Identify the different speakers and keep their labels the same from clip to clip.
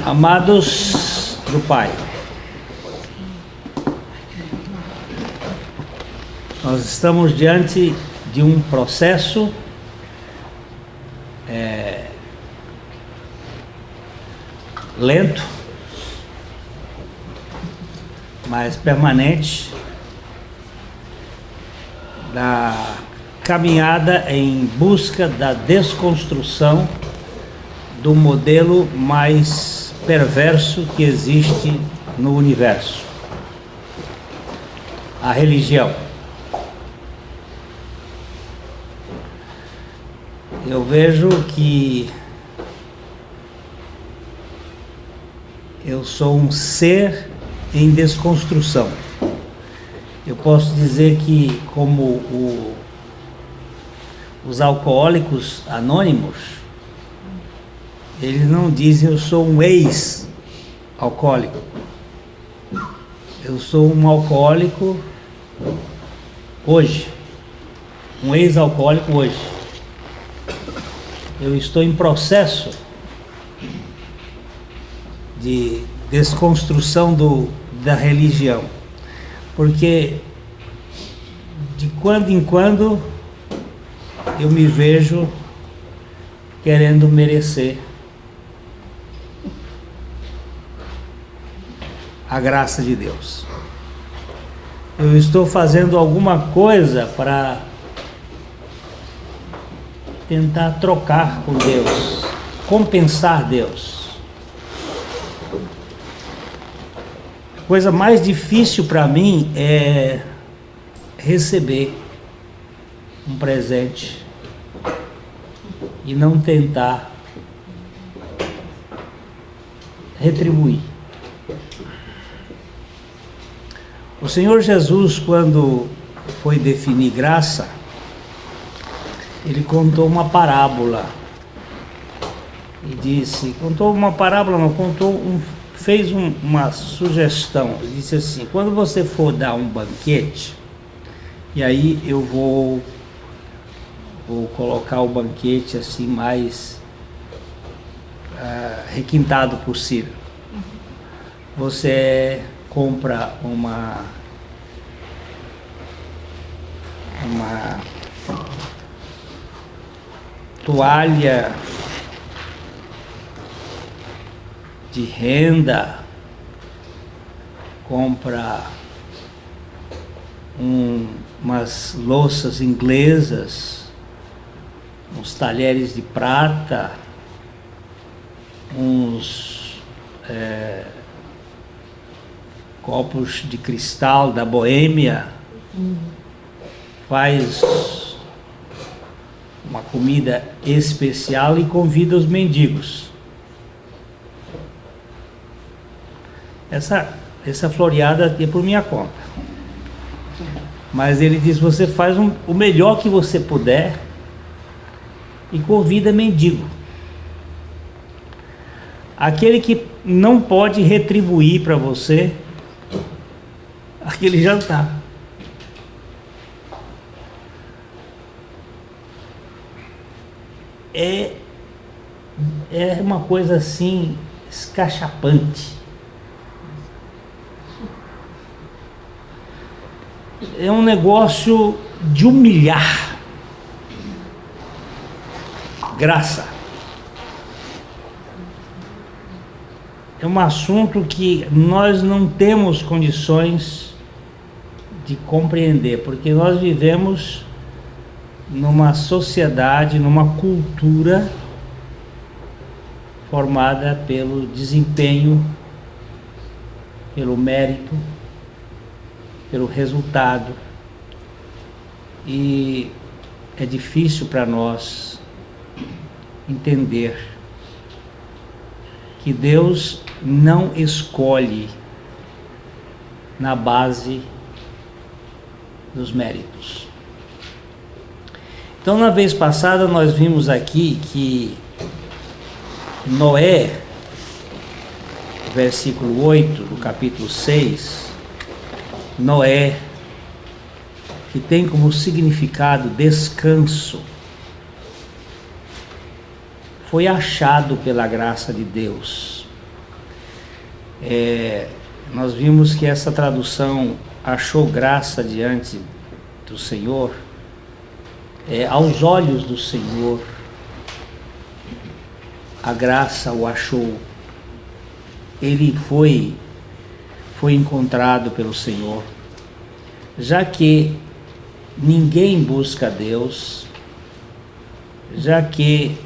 Speaker 1: Amados do Pai, nós estamos diante de um processo lento, mas permanente, da caminhada em busca da desconstrução do modelo mais perverso que existe no universo: a religião. Eu vejo que eu sou um ser em desconstrução. Eu posso dizer que, como os alcoólicos anônimos, eles não dizem eu sou um ex-alcoólico. Eu sou um alcoólico hoje, um ex-alcoólico hoje. Eu estou em processo de desconstrução da religião, porque de quando em quando eu me vejo querendo merecer a graça de Deus. Eu estou fazendo alguma coisa para tentar trocar com Deus, compensar Deus. A coisa mais difícil para mim é receber um presente e não tentar retribuir. O Senhor Jesus, quando foi definir graça, ele contou uma parábola e disse, fez uma sugestão. Ele disse assim: quando você for dar um banquete, e aí eu vou colocar o banquete assim mais requintado possível. Você compra uma toalha de renda, compra umas louças inglesas, uns talheres de prata, uns copos de cristal da Boêmia, faz uma comida especial e convida os mendigos. Essa floreada é por minha conta. Mas ele diz: você faz o melhor que você puder e convida mendigo. Aquele que não pode retribuir para você aquele jantar. É uma coisa assim escachapante. É um negócio de humilhar. Graça. É um assunto que nós não temos condições de compreender, porque nós vivemos numa sociedade, numa cultura formada pelo desempenho, pelo mérito, pelo resultado, e é difícil para nós entender que Deus não escolhe na base dos méritos. Então, na vez passada nós vimos aqui que Noé, versículo 8 do capítulo 6, Noé, que tem como significado descanso, foi achado pela graça de Deus. Nós vimos que essa tradução achou graça diante do Senhor, aos olhos do Senhor, a graça o achou. Ele foi encontrado pelo Senhor, já que ninguém busca a Deus, já que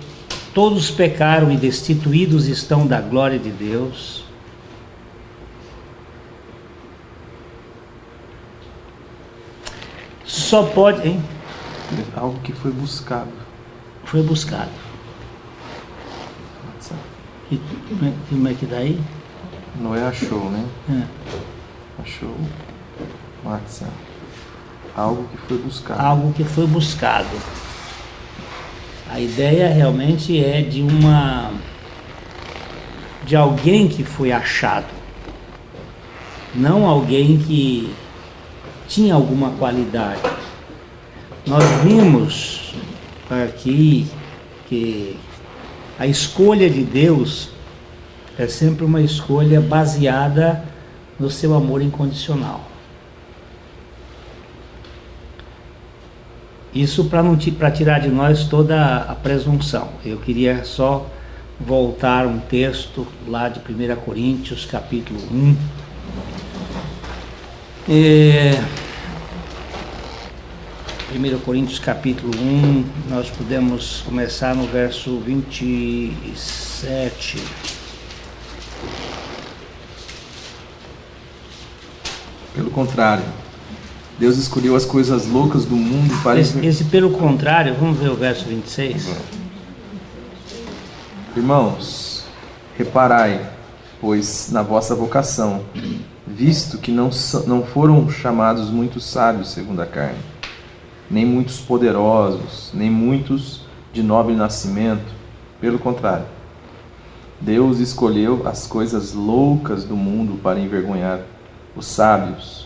Speaker 1: todos pecaram e destituídos estão da glória de Deus. Só pode, hein?
Speaker 2: Algo que foi buscado.
Speaker 1: Foi buscado. E como é que dá aí?
Speaker 2: Noé achou, né? Achou. Matza. Algo que foi buscado.
Speaker 1: Algo que foi buscado. A ideia realmente é de alguém que foi achado, não alguém que tinha alguma qualidade. Nós vimos aqui que a escolha de Deus é sempre uma escolha baseada no seu amor incondicional. Isso para tirar de nós toda a presunção. Eu queria só voltar um texto lá de 1 Coríntios, capítulo 1. 1 Coríntios, capítulo 1, nós podemos começar no verso 27.
Speaker 2: Pelo contrário, Deus escolheu as coisas loucas do mundo para...
Speaker 1: Esse pelo contrário, vamos ver o verso 26.
Speaker 2: Irmãos, reparai, pois, na vossa vocação, visto que não foram chamados muitos sábios segundo a carne, nem muitos poderosos, nem muitos de nobre nascimento. Pelo contrário, Deus escolheu as coisas loucas do mundo para envergonhar os sábios,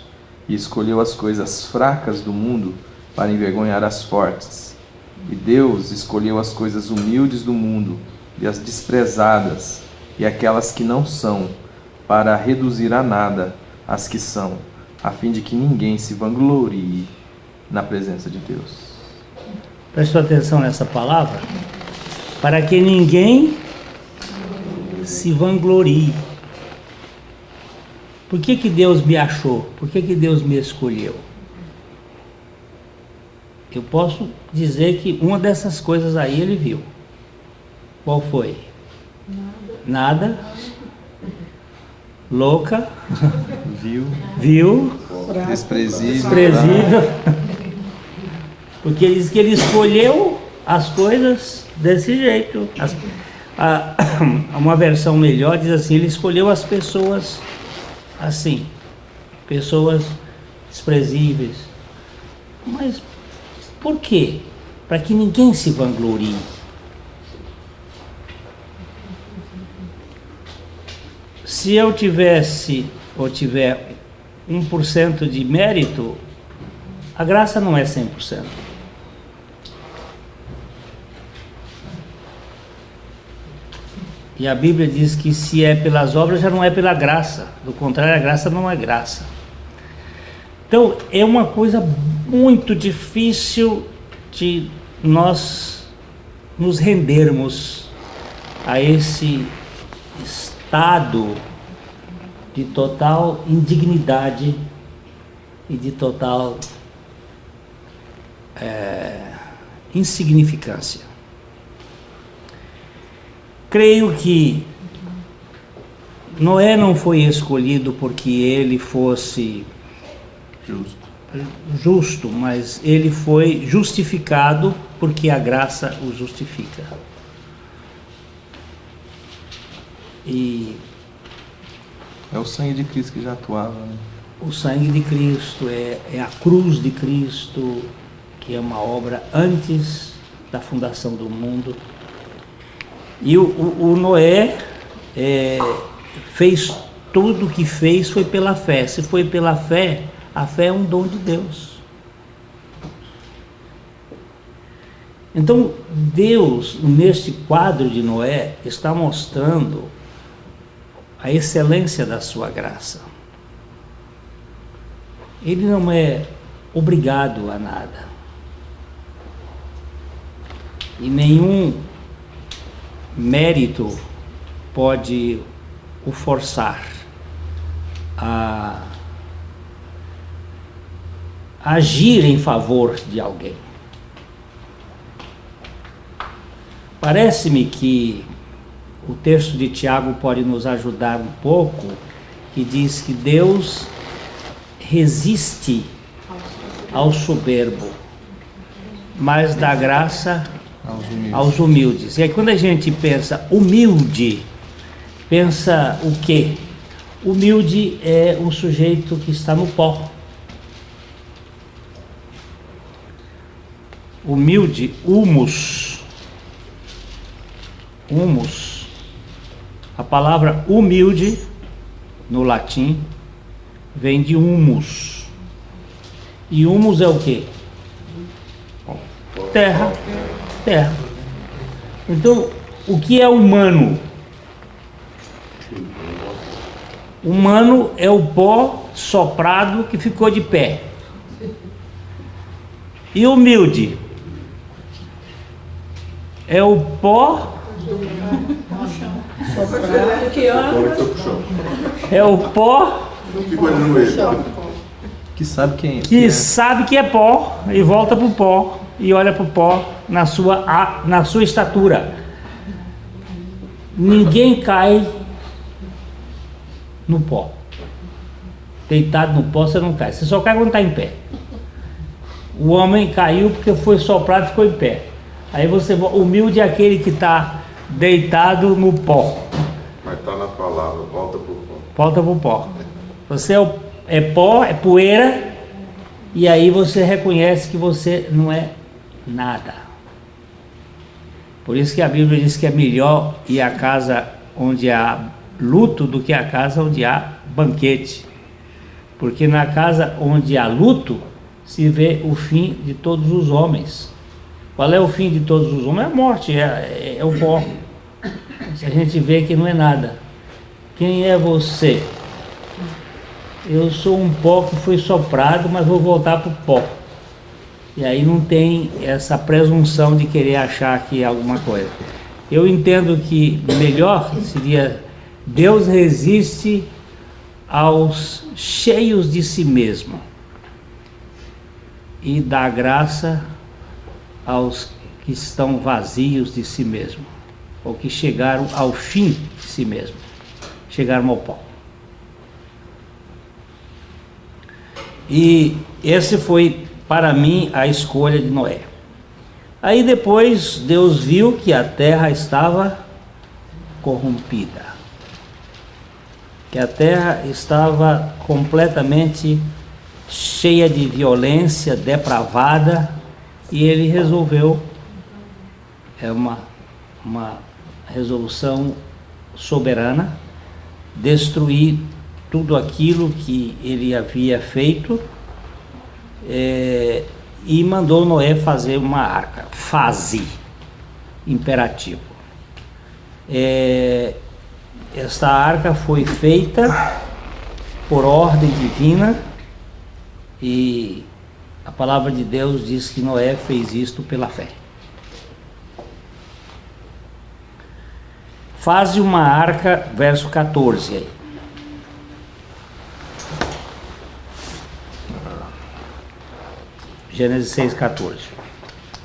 Speaker 2: e escolheu as coisas fracas do mundo para envergonhar as fortes. E Deus escolheu as coisas humildes do mundo e as desprezadas e aquelas que não são, para reduzir a nada as que são, a fim de que ninguém se vanglorie na presença de Deus.
Speaker 1: Preste atenção nessa palavra. Para que ninguém se vanglorie. Por que Deus me achou? Por que Deus me escolheu? Eu posso dizer que uma dessas coisas aí ele viu. Qual foi? Nada. Louca. Viu. Desprezível. Porque ele diz que ele escolheu as coisas desse jeito. Uma versão melhor diz assim, ele escolheu as pessoas assim, pessoas desprezíveis. Mas por quê? Para que ninguém se vanglorie. Se eu tiver 1% de mérito, a graça não é 100%. E a Bíblia diz que se é pelas obras já não é pela graça. Do contrário, a graça não é graça. Então é uma coisa muito difícil de nós nos rendermos a esse estado de total indignidade e de total insignificância. Creio que Noé não foi escolhido porque ele fosse justo, mas ele foi justificado porque a graça o justifica. E
Speaker 2: é o sangue de Cristo que já atuava, né?
Speaker 1: O sangue de Cristo é a cruz de Cristo, que é uma obra antes da fundação do mundo. E o Noé fez tudo o que fez foi pela fé. Se foi pela fé, a fé é um dom de Deus. Então Deus, neste quadro de Noé, está mostrando a excelência da sua graça. Ele não é obrigado a nada. E nenhum mérito pode o forçar a agir em favor de alguém. Parece-me que o texto de Tiago pode nos ajudar um pouco, que diz que Deus resiste ao soberbo, mas dá graça aos humildes. E aí quando a gente pensa humilde, pensa o quê? Humilde é um sujeito que está no pó. Humilde, humus. Humus. A palavra humilde, no latim, vem de humus. E humus é o quê? Terra. Terra. Então, o que é humano? Humano é o pó soprado que ficou de pé. E humilde é o pó é o pó
Speaker 2: que sabe quem é.
Speaker 1: Que sabe que é pó e volta pro pó e olha pro pó na sua estatura. Ninguém cai no pó. Deitado no pó você não cai, você só cai quando está em pé. O homem caiu porque foi soprado e ficou em pé. Aí você, humilde é aquele que está deitado no pó.
Speaker 3: Mas está na palavra, volta pro pó.
Speaker 1: Volta pro pó. Você é pó, é poeira, e aí você reconhece que você não é nada. Por isso que a Bíblia diz que é melhor ir à casa onde há luto do que a casa onde há banquete. Porque na casa onde há luto se vê o fim de todos os homens. Qual é o fim de todos os homens? É a morte, é o pó. Se a gente vê que não é nada. Quem é você? Eu sou um pó que foi soprado, mas vou voltar para o pó. E aí não tem essa presunção de querer achar que é alguma coisa. Eu entendo que melhor seria: Deus resiste aos cheios de si mesmo e dá graça aos que estão vazios de si mesmo, ou que chegaram ao fim de si mesmo, chegaram ao pó. E esse foi para mim a escolha de Noé. Aí depois Deus viu que a terra estava corrompida, que a terra estava completamente cheia de violência, depravada, e ele resolveu, uma resolução soberana, destruir tudo aquilo que ele havia feito, e mandou Noé fazer uma arca. Faze, imperativo. Esta arca foi feita por ordem divina, e a palavra de Deus diz que Noé fez isto pela fé. Faze uma arca, verso 14 aí. Gênesis 6,14.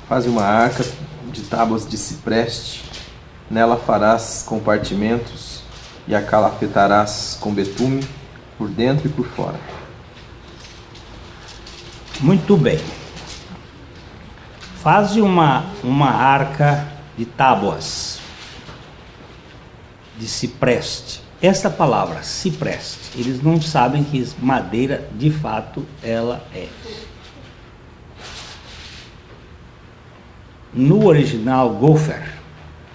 Speaker 2: Faze uma arca de tábuas de cipreste, nela farás compartimentos e a calafetarás com betume por dentro e por fora.
Speaker 1: Muito bem. Faze uma arca de tábuas de cipreste. Essa palavra, cipreste, eles não sabem que madeira de fato ela é. No original, gopher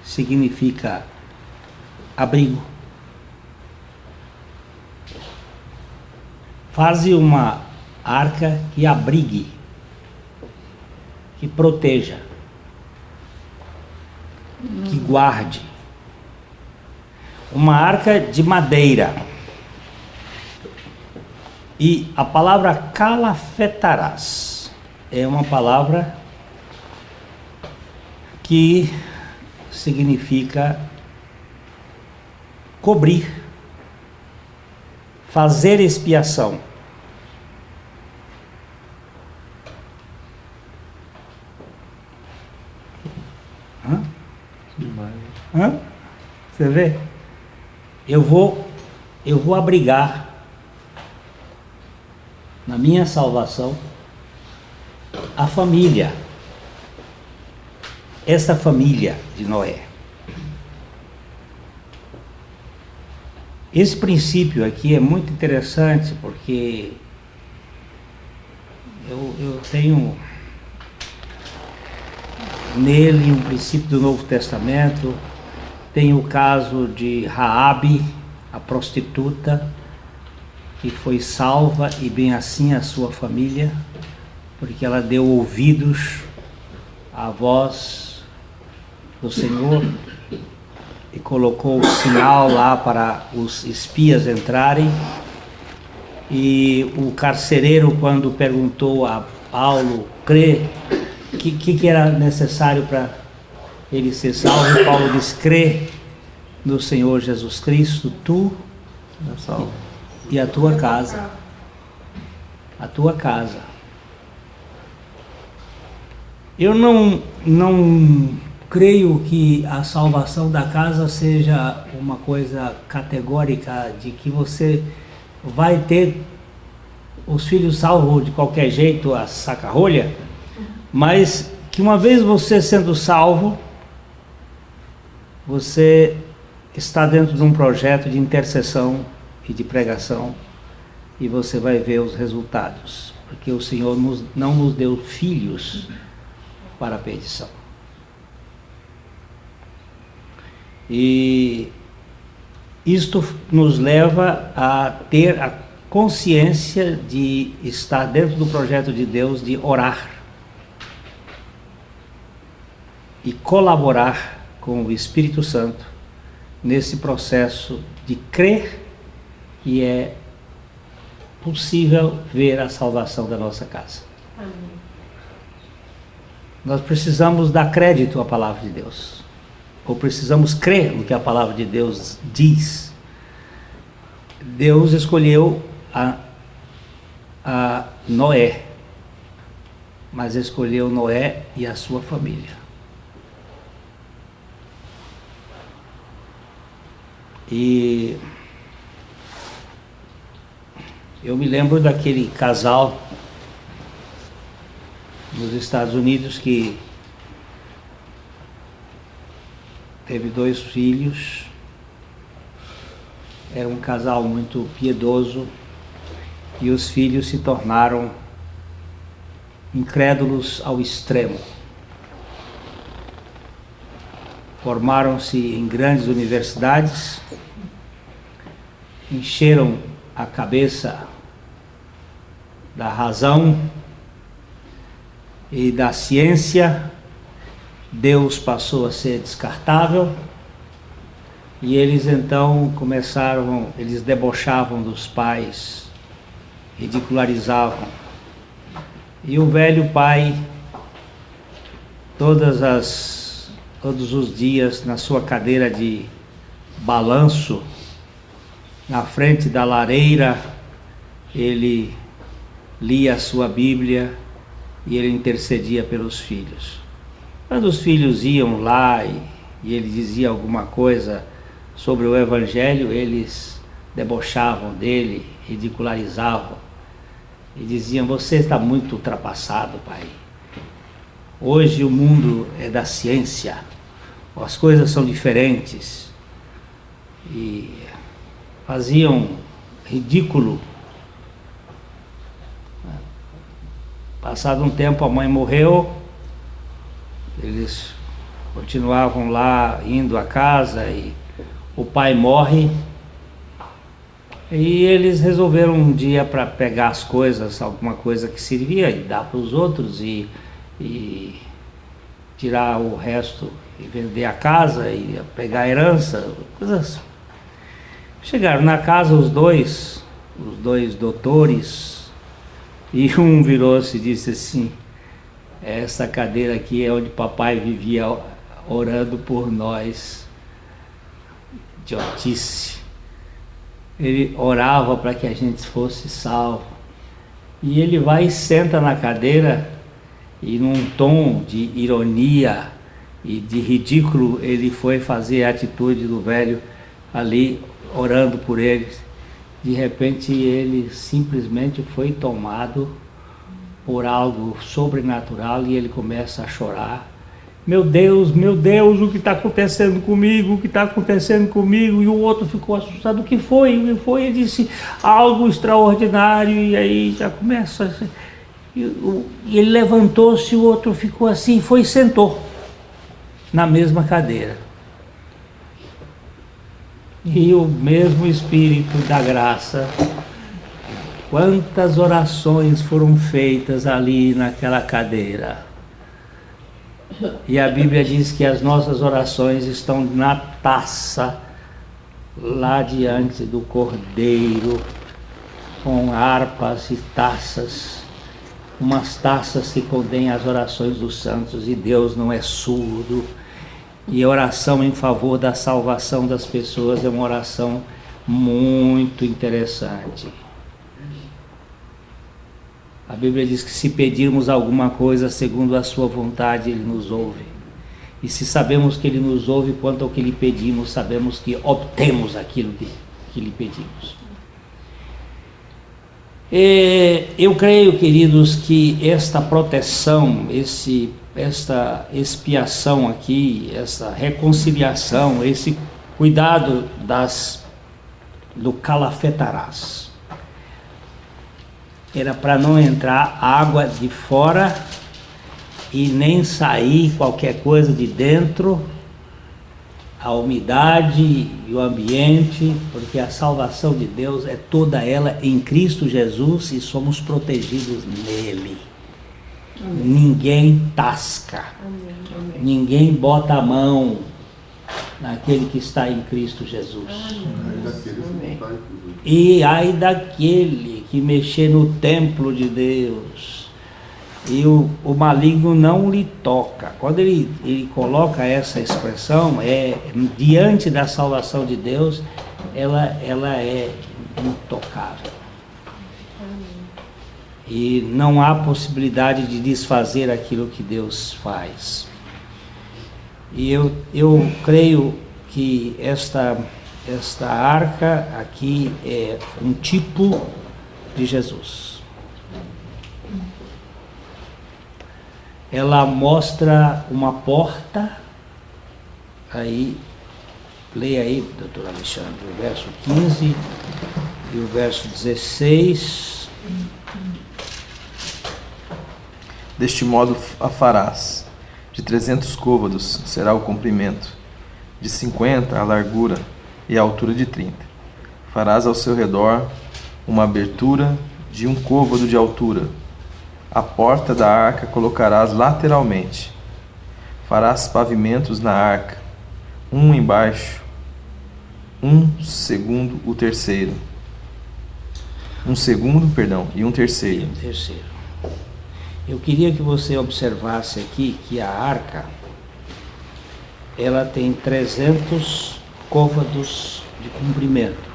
Speaker 1: significa abrigo. Faze uma arca que abrigue, que proteja, que guarde. uma arca de madeira. E a palavra calafetarás é uma palavra que significa cobrir, fazer expiação. Hã? Você vê? Eu vou abrigar na minha salvação a família, essa família de Noé. Esse princípio aqui é muito interessante porque eu tenho nele um princípio do Novo Testamento. Tem o caso de Raabe, a prostituta, que foi salva, e bem assim a sua família, porque ela deu ouvidos à voz do Senhor e colocou o sinal lá para os espias entrarem. E o carcereiro, quando perguntou a Paulo, crê, que era necessário para ele ser salvo, Paulo diz: crê no Senhor Jesus Cristo, tu e a tua casa. A tua casa. Eu não creio que a salvação da casa seja uma coisa categórica, de que você vai ter os filhos salvos de qualquer jeito, a saca-rolha, mas que uma vez você sendo salvo, você está dentro de um projeto de intercessão e de pregação, e você vai ver os resultados, porque o Senhor não nos deu filhos para a perdição. E isto nos leva a ter a consciência de estar dentro do projeto de Deus, de orar e colaborar com o Espírito Santo nesse processo de crer que é possível ver a salvação da nossa casa. Amém. Nós precisamos dar crédito à palavra de Deus, ou precisamos crer no que a palavra de Deus diz. Deus escolheu a Noé, mas escolheu Noé e a sua família. E eu me lembro daquele casal nos Estados Unidos que teve 2 filhos. Era um casal muito piedoso e os filhos se tornaram incrédulos ao extremo. Formaram-se em grandes universidades, encheram a cabeça da razão e da ciência. Deus passou a ser descartável, e eles então eles debochavam dos pais, ridicularizavam. E o velho pai, todos os dias, na sua cadeira de balanço, na frente da lareira, ele lia a sua Bíblia e ele intercedia pelos filhos. Quando os filhos iam lá e ele dizia alguma coisa sobre o Evangelho, eles debochavam dele, ridicularizavam e diziam: você está muito ultrapassado, pai. Hoje o mundo é da ciência, as coisas são diferentes. E faziam ridículo. Passado um tempo, a mãe morreu, eles continuavam lá indo à casa, e o pai morre, e eles resolveram um dia, para pegar as coisas, alguma coisa que servia, e dar para os outros, e tirar o resto e vender a casa e pegar a herança, coisas Chegaram na casa os dois doutores, e um virou-se e disse assim: essa cadeira aqui é onde papai vivia orando por nós. Idiotice. Ele orava para que a gente fosse salvo. E ele vai e senta na cadeira, e num tom de ironia e de ridículo, ele foi fazer a atitude do velho ali, orando por eles. De repente ele simplesmente foi tomado por algo sobrenatural e ele começa a chorar. Meu Deus, o que está acontecendo comigo? O que está acontecendo comigo? E o outro ficou assustado. O que foi? Ele disse algo extraordinário. E aí já começa. E ele levantou-se, o outro ficou assim, foi e sentou na mesma cadeira. E o mesmo Espírito da graça, quantas orações foram feitas ali naquela cadeira. E a Bíblia diz que as nossas orações estão na taça, lá diante do Cordeiro, com harpas e taças, umas taças que contêm as orações dos santos, e Deus não é surdo. E a oração em favor da salvação das pessoas é uma oração muito interessante. A Bíblia diz que se pedirmos alguma coisa segundo a sua vontade, Ele nos ouve. E se sabemos que Ele nos ouve quanto ao que lhe pedimos, sabemos que obtemos aquilo que lhe pedimos. Eu creio, queridos, que esta proteção, esta expiação aqui, essa reconciliação, esse cuidado do calafetarás, era para não entrar água de fora e nem sair qualquer coisa de dentro, a umidade e o ambiente, porque a salvação de Deus é toda ela em Cristo Jesus e somos protegidos nele. Amém. Ninguém tasca, amém. Ninguém bota a mão naquele que está em Cristo Jesus. Amém. E ai daquele que mexer no templo de Deus, e o maligno não lhe toca. Quando ele coloca essa expressão, diante da salvação de Deus, ela é intocável. E não há possibilidade de desfazer aquilo que Deus faz. E eu creio que esta arca aqui é um tipo de Jesus. Ela mostra uma porta, aí, leia aí, doutor Alexandre, o verso 15 e o verso 16.
Speaker 2: Deste modo a farás, de 300 côvados será o comprimento, de 50 a largura e a altura de 30. Farás ao seu redor uma abertura de 1 côvado de altura. A porta da arca colocarás lateralmente. Farás pavimentos na arca, um embaixo, segundo o terceiro. Um segundo e um terceiro.
Speaker 1: Eu queria que você observasse aqui que a arca, ela tem 300 côvados de comprimento.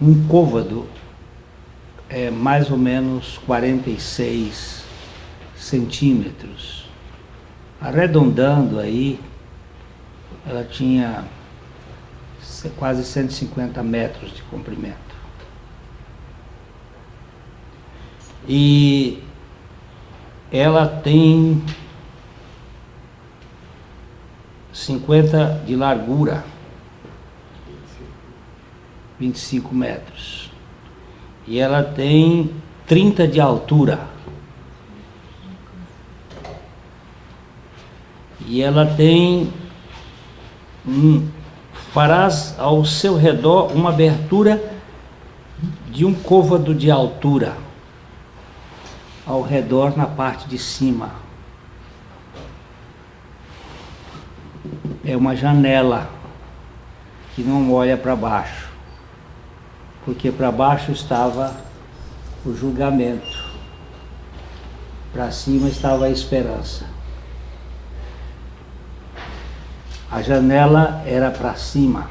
Speaker 1: Um côvado é mais ou menos 46 centímetros. Arredondando aí, ela tinha quase 150 metros de comprimento. E ela tem 50 de largura, 25 metros. E ela tem 30 de altura. E ela tem, farás ao seu redor uma abertura de 1 côvado de altura, ao redor na parte de cima. É uma janela. que não olha para baixo, porque para baixo estava o julgamento, para cima estava a esperança. A janela era para cima,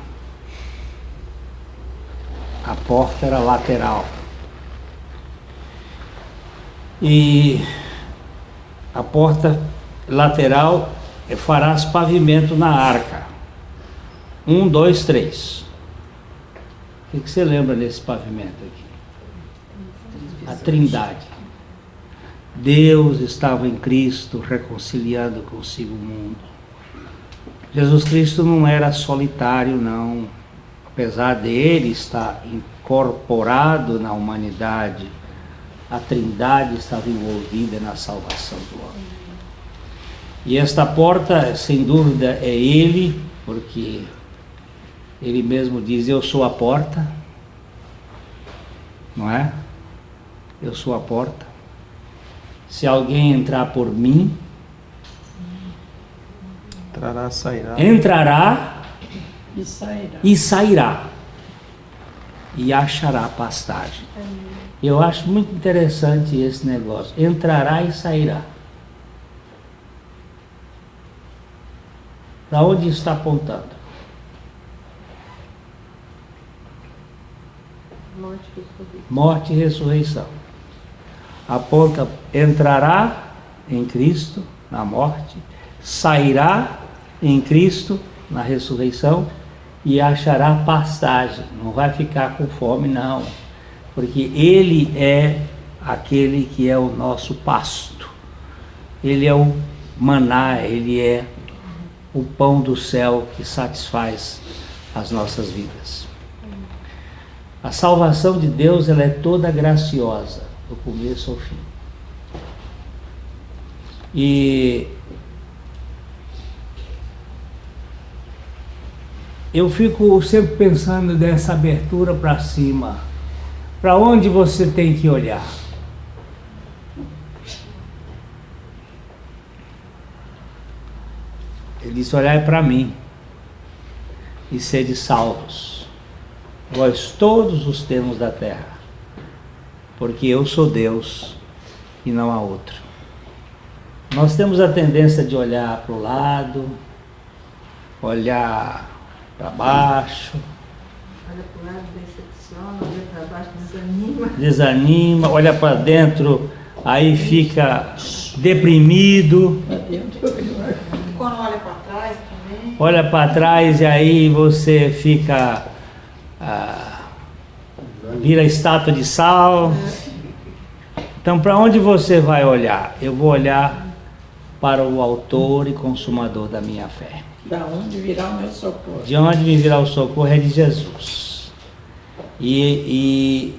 Speaker 1: a porta era lateral. E a porta lateral farás pavimento na arca. 1, 2, 3. O que você lembra desse pavimento aqui? A Trindade. Deus estava em Cristo reconciliando consigo o mundo. Jesus Cristo não era solitário, não. Apesar dele estar incorporado na humanidade, a Trindade estava envolvida na salvação do homem. E esta porta, sem dúvida, é Ele, porque Ele mesmo diz: eu sou a porta, não é? Eu sou a porta. Se alguém entrar por mim, entrará e sairá e achará pastagem. Eu acho muito interessante esse negócio. Entrará e sairá. Para onde está apontando? Morte e ressurreição. Aponta, entrará em Cristo na morte, sairá em Cristo na ressurreição e achará pastagem. Não vai ficar com fome, não. Porque Ele é aquele que é o nosso pasto. Ele é o maná, Ele é o pão do céu que satisfaz as nossas vidas. A salvação de Deus, ela é toda graciosa, do começo ao fim. E eu fico sempre pensando dessa abertura para cima. Para onde você tem que olhar? Ele disse: olhai para mim e sede salvos, vós todos os termos da terra, porque eu sou Deus e não há outro. Nós temos a tendência de olhar para o lado, olhar para baixo,
Speaker 4: olha para o lado, decepciona, olha para baixo, desanima.
Speaker 1: Desanima, olha para dentro, aí fica deprimido.
Speaker 4: Quando olha para trás também.
Speaker 1: Olha para trás e aí você fica, vira estátua de sal. Então, para onde você vai olhar? Eu vou olhar para o autor e consumador da minha fé.
Speaker 5: Da onde virá o meu socorro?
Speaker 1: De onde me virá o socorro é de Jesus. E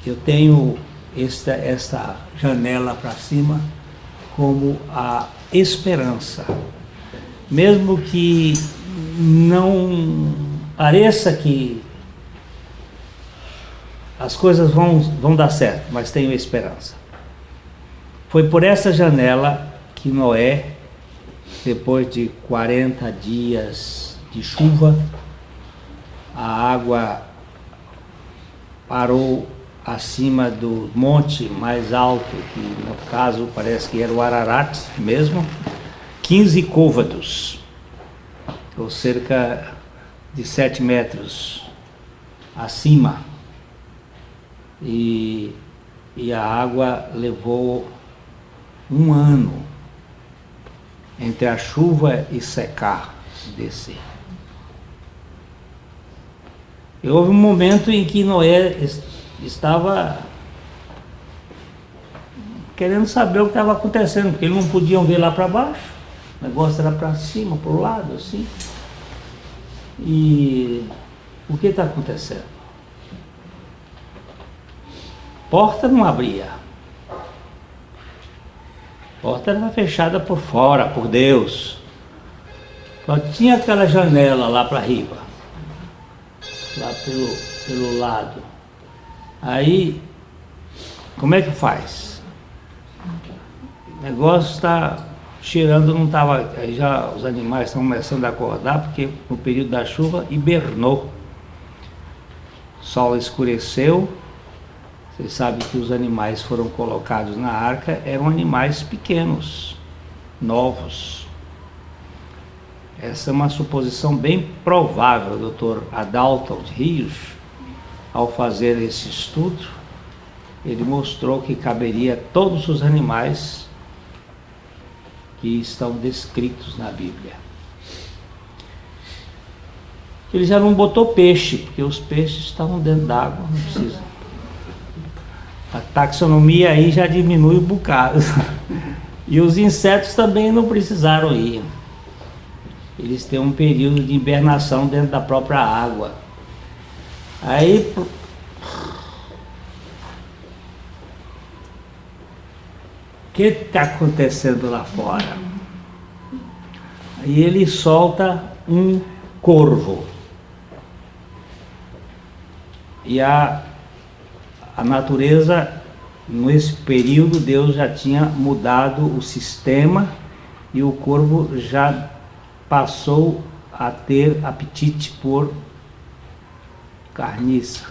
Speaker 1: eu tenho esta janela para cima como a esperança. Mesmo que não pareça que as coisas vão dar certo, mas tenho esperança. Foi por essa janela que Noé, depois de 40 dias de chuva, a água parou acima do monte mais alto, que no caso parece que era o Ararat mesmo, 15 côvados, ou cerca de 7 metros acima. E a água levou 1 ano entre a chuva e secar, descer. E houve um momento em que Noé estava querendo saber o que estava acontecendo, porque eles não podiam ver lá para baixo, o negócio era para cima, para o lado, assim. E o que está acontecendo? Porta não abria. Porta era fechada por fora, por Deus. Só tinha aquela janela lá para riba, lá pelo lado. Aí, como é que faz? O negócio está cheirando não estava, aí já os animais estão começando a acordar, porque no período da chuva hibernou. O sol escureceu. Você sabe que os animais foram colocados na arca, eram animais pequenos, novos. Essa é uma suposição bem provável. O Dr. Adalto Rios, ao fazer esse estudo, ele mostrou que caberia todos os animais que estão descritos na Bíblia. Ele já não botou peixe, porque os peixes estavam dentro d'água, não precisa. A taxonomia aí já diminui um bocado. E os insetos também não precisaram ir. Eles têm um período de hibernação dentro da própria água. Aí o que está acontecendo lá fora? Aí ele solta um corvo. E a natureza, nesse período, Deus já tinha mudado o sistema e o corvo já passou a ter apetite por carniça.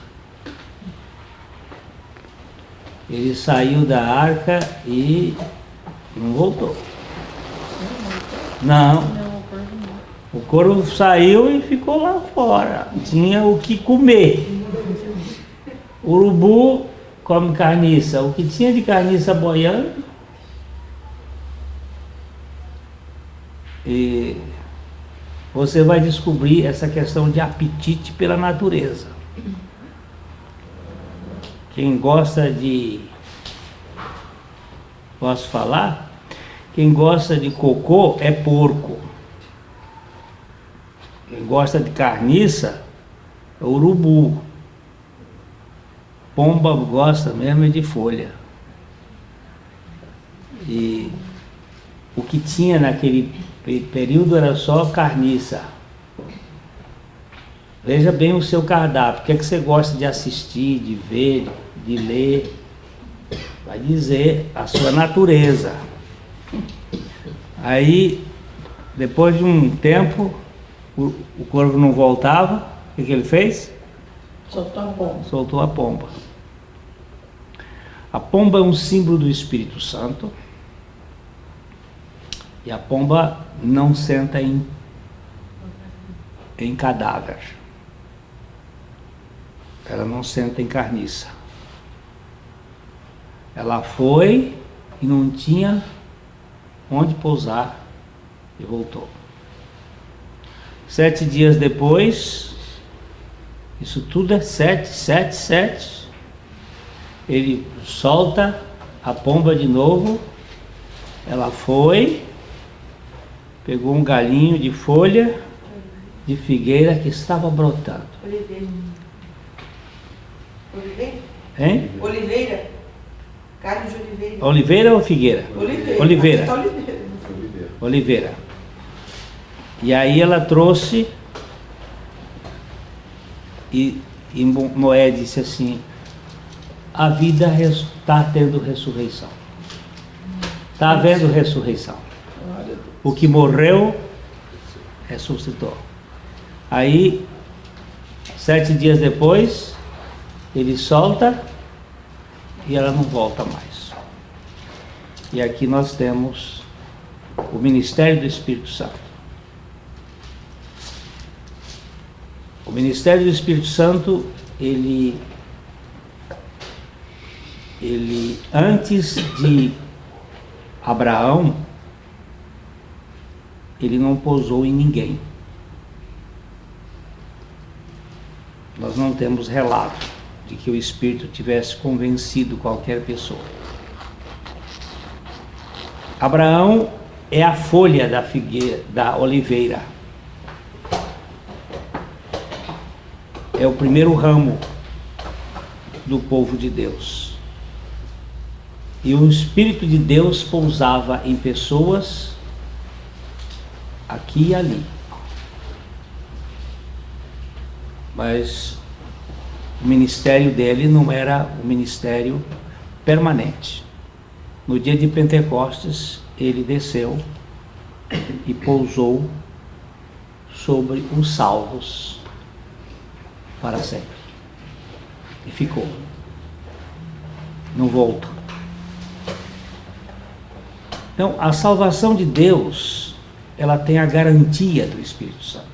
Speaker 1: Ele saiu da arca e não voltou. Não. O corvo saiu e ficou lá fora. Tinha o que comer. O urubu come carniça. O que tinha de carniça boiando. E você vai descobrir essa questão de apetite pela natureza. Quem gosta de... Posso falar? Quem gosta de cocô é porco. Quem gosta de carniça é urubu. Pomba gosta mesmo é de folha. E o que tinha naquele período era só carniça. Veja bem o seu cardápio. O que é que você gosta de assistir, de ver, de ler? Vai dizer a sua natureza. Aí, depois de um tempo, o corvo não voltava. O que ele fez?
Speaker 5: Soltou a pomba.
Speaker 1: Soltou a pomba. A pomba é um símbolo do Espírito Santo. E a pomba não senta em cadáver. Ela não senta em carniça. Ela foi e não tinha onde pousar e voltou. 7 dias depois, isso tudo é 7. Ele solta a pomba de novo. Ela foi, pegou um galinho de folha de figueira que estava brotando.
Speaker 4: Oliveira. Oliveira?
Speaker 1: Hein?
Speaker 4: Oliveira. Carlos de Oliveira.
Speaker 1: Oliveira ou figueira?
Speaker 4: Oliveira.
Speaker 1: Oliveira.
Speaker 4: Aqui tá Oliveira.
Speaker 1: Oliveira. E aí ela trouxe e Noé disse assim: a vida está tendo ressurreição. Está havendo ressurreição. O que morreu ressuscitou. Aí 7 dias depois ele solta e ela não volta mais. E aqui nós temos o ministério do Espírito Santo. O ministério do Espírito Santo, ele antes de Abraão, ele não pousou em ninguém. Nós não temos relato de que o Espírito tivesse convencido qualquer pessoa. Abraão é a folha da figueira, da oliveira. É o primeiro ramo do povo de Deus. E o Espírito de Deus pousava em pessoas aqui e ali. Mas o ministério dele não era um ministério permanente. No dia de Pentecostes, ele desceu e pousou sobre os salvos para sempre. E ficou. Não volta. Então, a salvação de Deus, ela tem a garantia do Espírito Santo.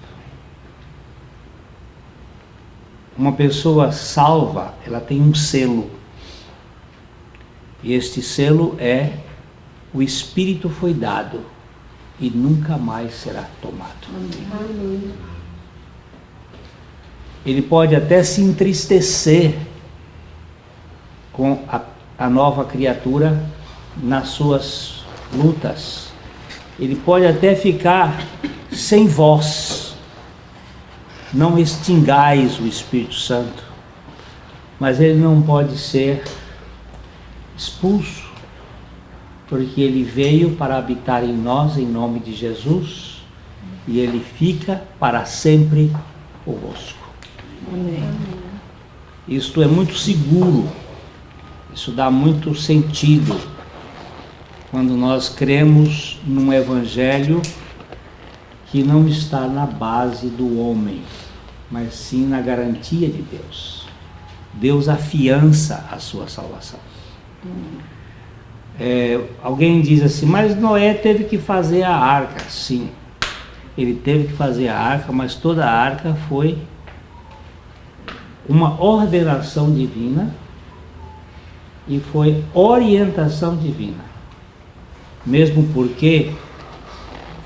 Speaker 1: Uma pessoa salva, ela tem um selo. E este selo é: o Espírito foi dado e nunca mais será tomado.
Speaker 5: Amém.
Speaker 1: Ele pode até se entristecer com a nova criatura nas suas lutas. Ele pode até ficar sem voz. Não extingais o Espírito Santo, mas ele não pode ser expulso, porque ele veio para habitar em nós, em nome de Jesus, e ele fica para sempre convosco.
Speaker 5: Amém.
Speaker 1: Isto é muito seguro, isso dá muito sentido quando nós cremos num evangelho que não está na base do homem, mas sim na garantia de Deus. Deus afiança a sua salvação. Alguém diz assim: mas Noé teve que fazer a arca. Sim, ele teve que fazer a arca, mas toda a arca foi uma ordenação divina e foi orientação divina. Mesmo porque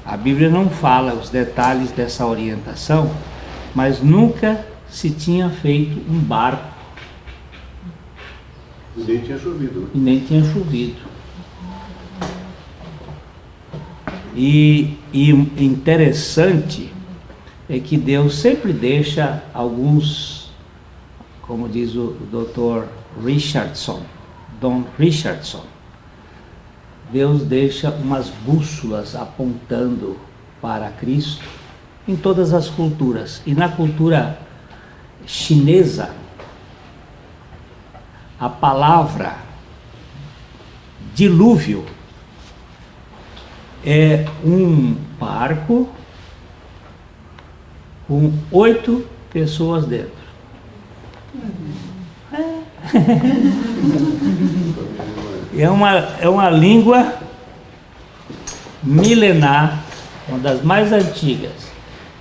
Speaker 1: a Bíblia não fala os detalhes dessa orientação, mas nunca se tinha feito um barco.
Speaker 3: E nem tinha chovido, né?
Speaker 1: E nem tinha chovido. E interessante é que Deus sempre deixa alguns, como diz o Dr. Don Richardson, Deus deixa umas bússolas apontando para Cristo em todas as culturas. E na cultura chinesa, a palavra dilúvio é um barco com 8 pessoas dentro. É uma língua milenar, uma das mais antigas.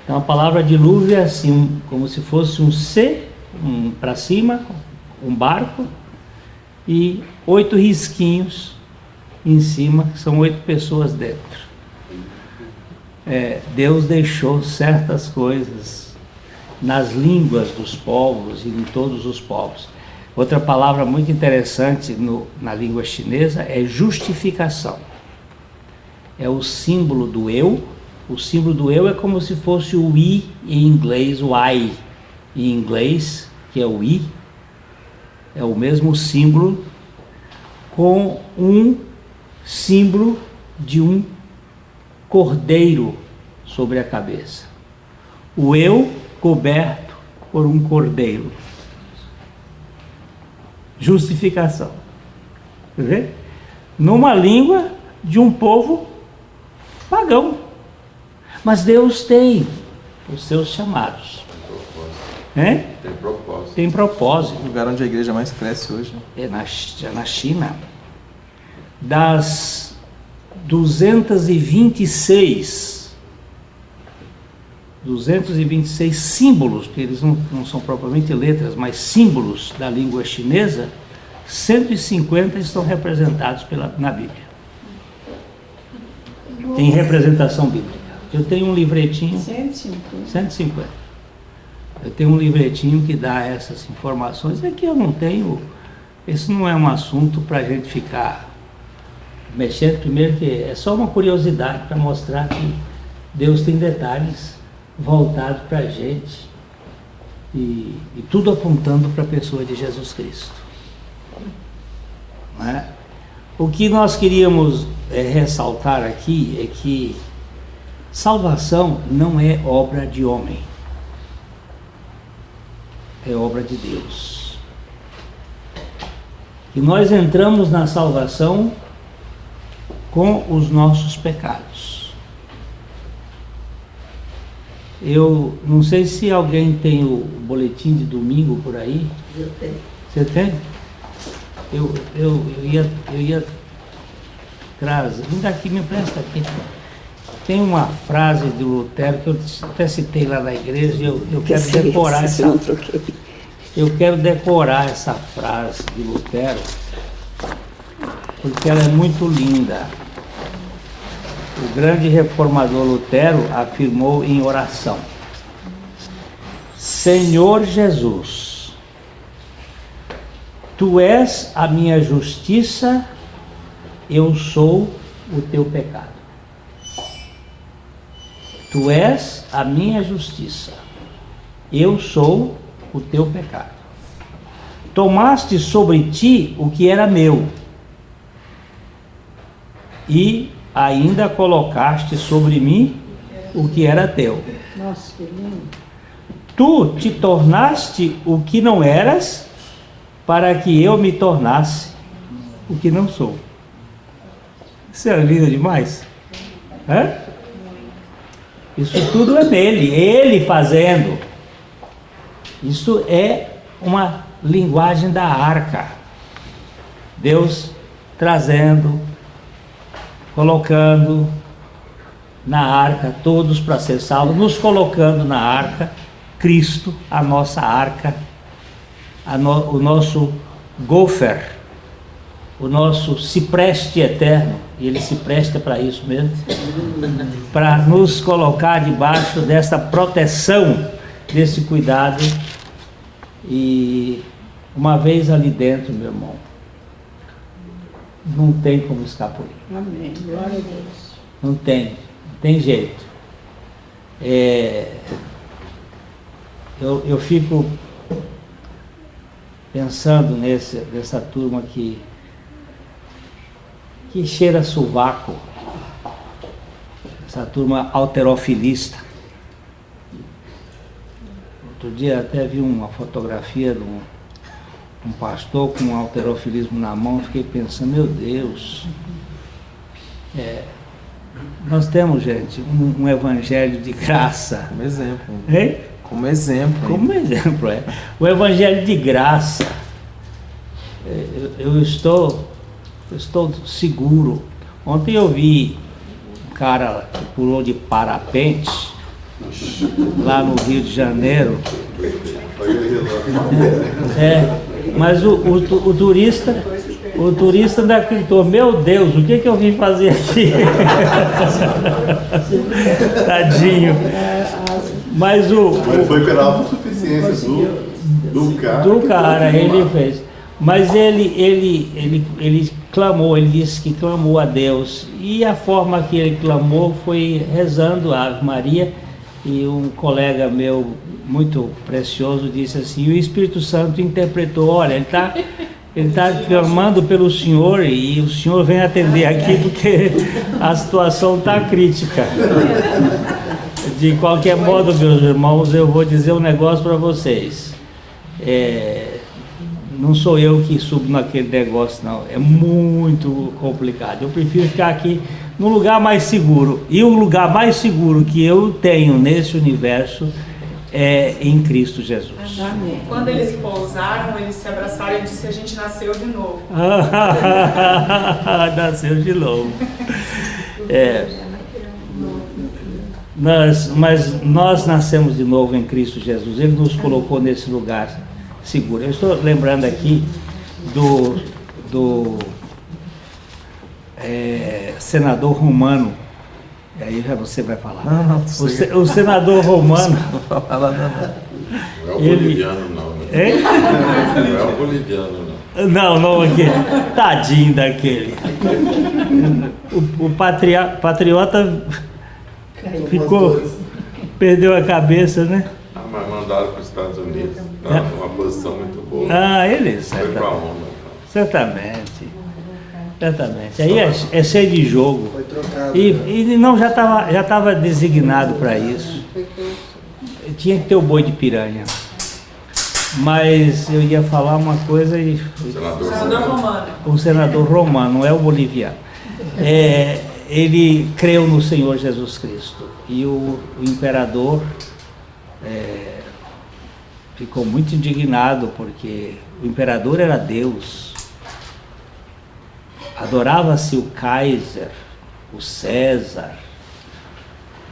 Speaker 1: Então a palavra dilúvio é assim, como se fosse um C, para cima, um barco, e 8 risquinhos em cima, que são 8 pessoas dentro. Deus deixou certas coisas nas línguas dos povos e em todos os povos. Outra palavra muito interessante na língua chinesa é justificação. É o símbolo do eu. O símbolo do eu é como se fosse o I em inglês, o I em inglês, que é o I. É o mesmo símbolo com um símbolo de um cordeiro sobre a cabeça. O eu coberto por um cordeiro. Justificação. Quer ver? Numa língua de um povo pagão. Mas Deus tem os seus chamados.
Speaker 3: Tem propósito.
Speaker 1: Tem propósito.
Speaker 2: O lugar onde a igreja mais cresce hoje.
Speaker 1: É na China. Das 226 símbolos, que eles não são propriamente letras, mas símbolos da língua chinesa, 150 estão representados na Bíblia. Tem representação bíblica. Eu tenho um livretinho. 150. Eu tenho um livretinho que dá essas informações. Aqui eu não tenho. Esse não é um assunto para a gente ficar mexendo. Primeiro que é só uma curiosidade para mostrar que Deus tem detalhes voltados para a gente e tudo apontando para a pessoa de Jesus Cristo. Não é? O que nós queríamos ressaltar aqui é que salvação não é obra de homem, é obra de Deus. E nós entramos na salvação com os nossos pecados. Eu não sei se alguém tem o boletim de domingo por aí.
Speaker 4: Eu tenho.
Speaker 1: Você tem? Eu ia trazer. Vem daqui, me empresta aqui. Tem uma frase de Lutero que eu até citei lá na igreja e eu quero decorar eu quero decorar essa frase de Lutero, porque ela é muito linda. O grande reformador Lutero afirmou em oração: Senhor Jesus, Tu és a minha justiça, eu sou o teu pecado. Tu és a minha justiça, eu sou o teu pecado. Tomaste sobre ti o que era meu, e ainda colocaste sobre mim o que era teu.
Speaker 5: Nossa, que lindo.
Speaker 1: Tu te tornaste o que não eras, para que eu me tornasse o que não sou. Isso é lindo demais. Hã? Isso tudo é nele, ele fazendo. Isso é uma linguagem da arca. Deus trazendo, colocando na arca todos para ser salvos, nos colocando na arca, Cristo, a nossa arca, o nosso gofer, o nosso cipreste eterno, e ele se presta para isso mesmo, para nos colocar debaixo dessa proteção, desse cuidado. E uma vez ali dentro, meu irmão, não tem como escapulir.
Speaker 5: Amém. Glória a Deus.
Speaker 1: Não tem jeito. Eu fico pensando nessa turma que cheira sovaco, essa turma alterofilista. Outro dia até vi uma fotografia de um pastor com um alterofilismo na mão, fiquei pensando, meu Deus, nós temos, gente, um evangelho de graça.
Speaker 2: Como exemplo.
Speaker 1: Hein?
Speaker 2: Como exemplo.
Speaker 1: Como exemplo, o evangelho de graça. Eu estou seguro. Ontem eu vi um cara que pulou de parapente lá no Rio de Janeiro. Mas o turista ainda acreditou, meu Deus, o que eu vim fazer aqui? Tadinho. Mas
Speaker 3: foi pela autossuficiência do cara.
Speaker 1: Ele fez. Mas ele clamou, ele disse que clamou a Deus. E a forma que ele clamou foi rezando a Ave Maria. E um colega meu, muito precioso, disse assim, e o Espírito Santo interpretou, olha, ele está clamando pelo Senhor e o Senhor vem atender aqui porque a situação está crítica. De qualquer modo, meus irmãos, eu vou dizer um negócio para vocês. Não sou eu que subo naquele negócio, não. É muito complicado. Eu prefiro ficar aqui num lugar mais seguro. E o lugar mais seguro que eu tenho nesse universo é em Cristo Jesus.
Speaker 5: Amém.
Speaker 6: Quando eles pousaram, eles se abraçaram e disseram, a gente nasceu de novo.
Speaker 1: Nasceu de novo. Mas nós nascemos de novo em Cristo Jesus. Ele nos colocou nesse lugar seguro. Eu estou lembrando aqui do senador romano. E aí já você vai falar. O senador romano.
Speaker 2: Não fala nada.
Speaker 3: Não é o boliviano, não. Né? Não é o boliviano, não.
Speaker 1: Não, aqui. Tadinho daquele. O patriota perdeu a cabeça, né?
Speaker 3: Mas mandaram para os Estados Unidos. Estava numa posição muito boa.
Speaker 1: Ele
Speaker 3: Foi para a ONU.
Speaker 1: certamente. Aí é cheio de jogo.
Speaker 7: Foi trocado.
Speaker 1: E não, já estava designado para isso. Tinha que ter o boi de piranha. Mas eu ia falar uma coisa e...
Speaker 6: Senador romano.
Speaker 1: O senador romano, não é o boliviano. ele creu no Senhor Jesus Cristo. E o imperador ficou muito indignado, porque o imperador era Deus. Adorava-se o Kaiser, o César.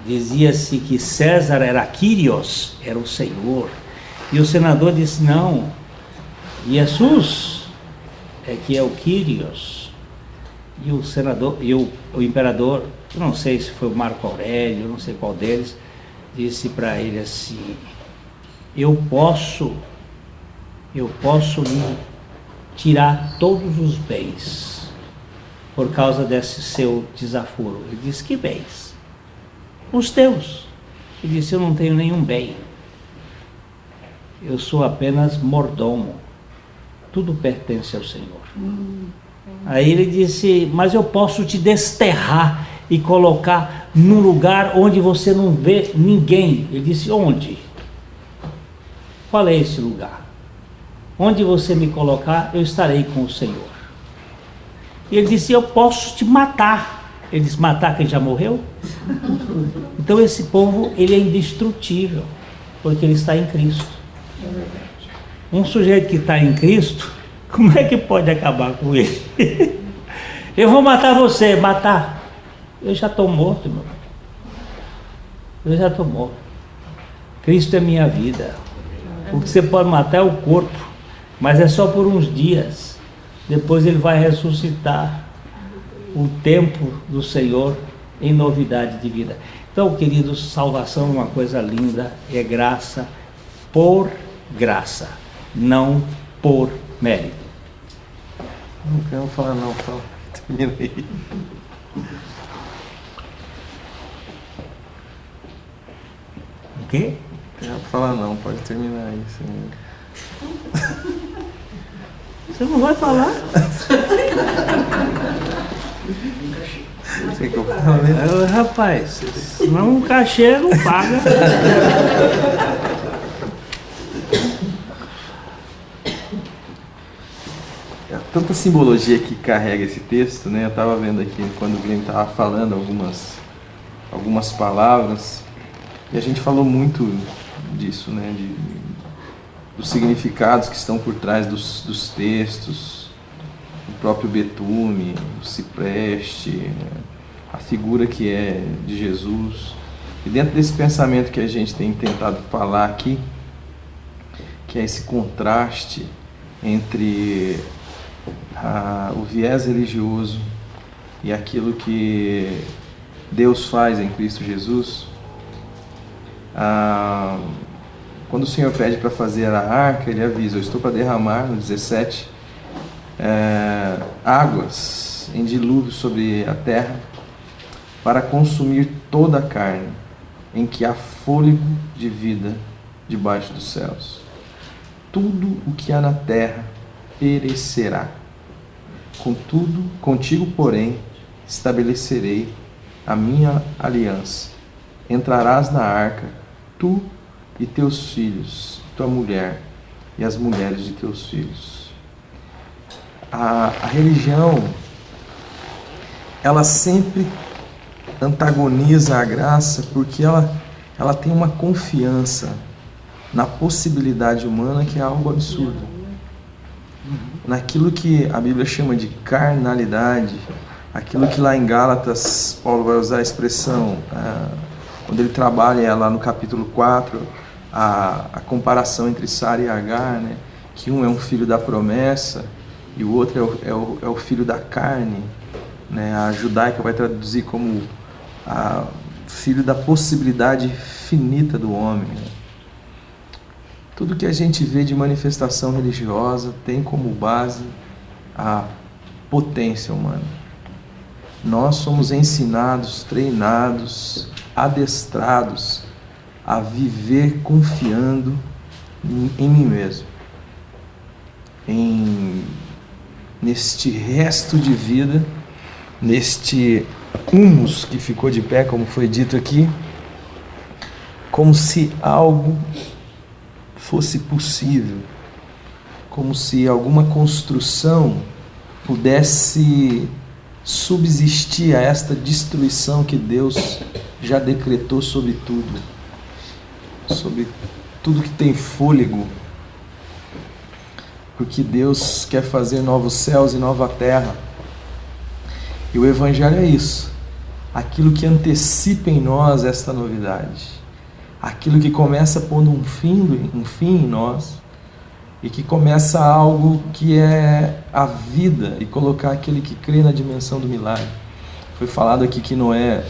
Speaker 1: Dizia-se que César era Kyrios, era o Senhor. E o senador disse: não, Jesus é que é o Kyrios. E o senador, e o imperador, eu não sei se foi o Marco Aurélio, eu não sei qual deles, disse para ele assim: eu posso lhe tirar todos os bens por causa desse seu desaforo. Ele disse: que bens? Os teus. Ele disse: eu não tenho nenhum bem, eu sou apenas mordomo, tudo pertence ao Senhor. Aí ele disse: mas eu posso te desterrar e colocar num lugar onde você não vê ninguém. Ele disse: onde? Qual é esse lugar? Onde você me colocar, eu estarei com o Senhor. E ele disse: eu posso te matar. Ele disse: matar quem já morreu? Então esse povo, ele é indestrutível, porque ele está em Cristo. Um sujeito que está em Cristo, como é que pode acabar com ele? Eu vou matar você. Matar? Eu já estou morto, meu. Eu já estou morto. Cristo é minha vida. O que você pode matar é o corpo, mas é só por uns dias. Depois ele vai ressuscitar o tempo do Senhor em novidade de vida. Então, queridos, salvação é uma coisa linda, é graça por graça, não por mérito.
Speaker 2: Não quero falar não, fala. Termina aí.
Speaker 1: O quê?
Speaker 2: Não quero falar não, pode terminar aí, senhor.
Speaker 1: Você não vai falar?
Speaker 2: Você que eu falo,
Speaker 1: Rapaz, senão o cachê não paga.
Speaker 2: Tanta simbologia que carrega esse texto, né? Eu estava vendo aqui quando o Guilherme estava falando algumas palavras, e a gente falou muito disso, né? Dos significados que estão por trás dos textos, o próprio betume, o cipreste, né? A figura que é de Jesus. E dentro desse pensamento que a gente tem tentado falar aqui, que é esse contraste entre o viés religioso e aquilo que Deus faz em Cristo Jesus. Quando o Senhor pede para fazer a arca, Ele avisa: eu estou para derramar, no 17, águas em dilúvio sobre a terra, para consumir toda a carne, em que há fôlego de vida debaixo dos céus. Tudo o que há na terra perecerá. Contigo, porém, estabelecerei a minha aliança. Entrarás na arca, tu e teus filhos, tua mulher e as mulheres de teus filhos. A religião, ela sempre antagoniza a graça, porque ela tem uma confiança na possibilidade humana que é algo absurdo. Naquilo que a Bíblia chama de carnalidade, aquilo que lá em Gálatas Paulo vai usar a expressão, quando ele trabalha lá no capítulo 4, a comparação entre Sara e Agar, né? Que um é um filho da promessa e o outro é o filho da carne, né? A judaica vai traduzir como filho da possibilidade finita do homem. Tudo que a gente vê de manifestação religiosa tem como base a potência humana. Nós somos ensinados, treinados, adestrados a viver confiando em mim mesmo, neste resto de vida, neste humus que ficou de pé, como foi dito aqui, como se algo fosse possível, como se alguma construção pudesse subsistir a esta destruição que Deus já decretou sobre tudo que tem fôlego, porque Deus quer fazer novos céus e nova terra. E o Evangelho é isso, aquilo que antecipa em nós esta novidade, aquilo que começa pondo um fim em nós, e que começa algo que é a vida, e colocar aquele que crê na dimensão do milagre. Foi falado aqui que Noé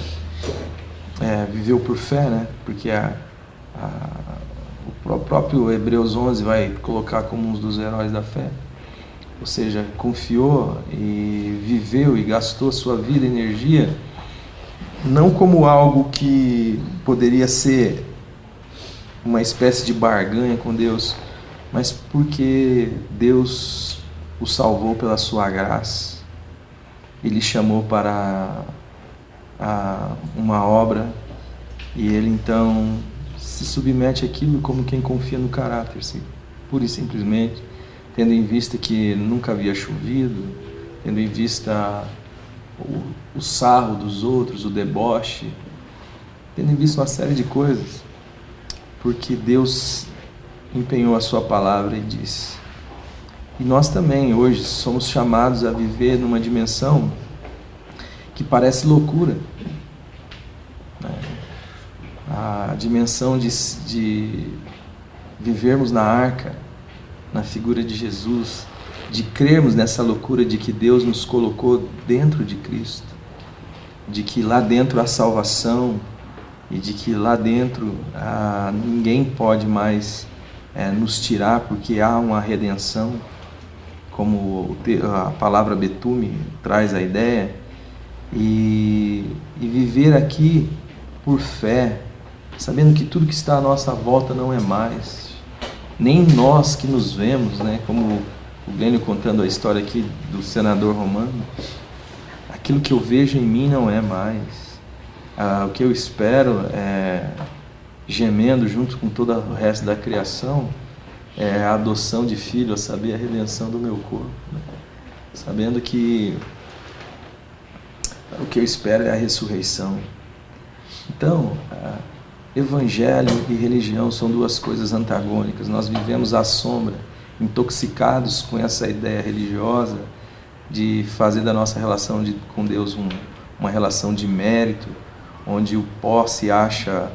Speaker 2: viveu por fé, né? Porque o próprio Hebreus 11 vai colocar como um dos heróis da fé. Ou seja, confiou e viveu e gastou sua vida e energia, não como algo que poderia ser uma espécie de barganha com Deus, mas porque Deus o salvou pela sua graça. Ele chamou para uma obra, e ele então se submete àquilo como quem confia no caráter, pura e simplesmente, tendo em vista que nunca havia chovido, tendo em vista o sarro dos outros, o deboche, tendo em vista uma série de coisas, porque Deus empenhou a sua palavra e disse. E nós também hoje somos chamados a viver numa dimensão que parece loucura, né? A dimensão de vivermos na arca, na figura de Jesus, de crermos nessa loucura de que Deus nos colocou dentro de Cristo, de que lá dentro há salvação, e de que lá dentro ninguém pode mais nos tirar, porque há uma redenção, como a palavra betume traz a ideia, e viver aqui por fé, sabendo que tudo que está à nossa volta não é mais, nem nós que nos vemos, né? Como o Glênio contando a história aqui do senador romano, aquilo que eu vejo em mim não é mais. O que eu espero, gemendo junto com todo o resto da criação, é a adoção de filho, a saber, a redenção do meu corpo, né? Sabendo que o que eu espero é a ressurreição. Então, evangelho e religião são duas coisas antagônicas. Nós vivemos à sombra, intoxicados com essa ideia religiosa de fazer da nossa relação com Deus uma relação de mérito, onde o pó se acha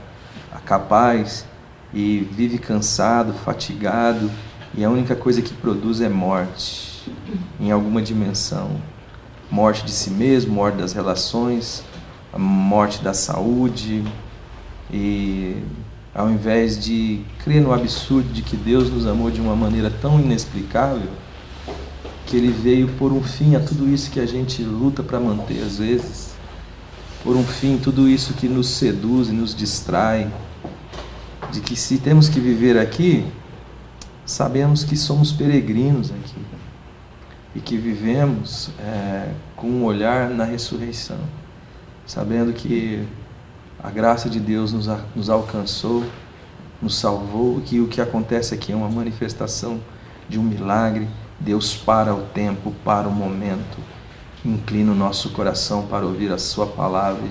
Speaker 2: capaz e vive cansado, fatigado, e a única coisa que produz é morte, em alguma dimensão. Morte de si mesmo, morte das relações, a morte da saúde, e ao invés de crer no absurdo de que Deus nos amou de uma maneira tão inexplicável, que Ele veio pôr um fim a tudo isso que a gente luta para manter às vezes, pôr um fim a tudo isso que nos seduz e nos distrai, de que se temos que viver aqui, sabemos que somos peregrinos aqui, e que vivemos com um olhar na ressurreição, sabendo que a graça de Deus nos alcançou, nos salvou, que o que acontece aqui é uma manifestação de um milagre. Deus para o tempo, para o momento, inclina o nosso coração para ouvir a sua palavra,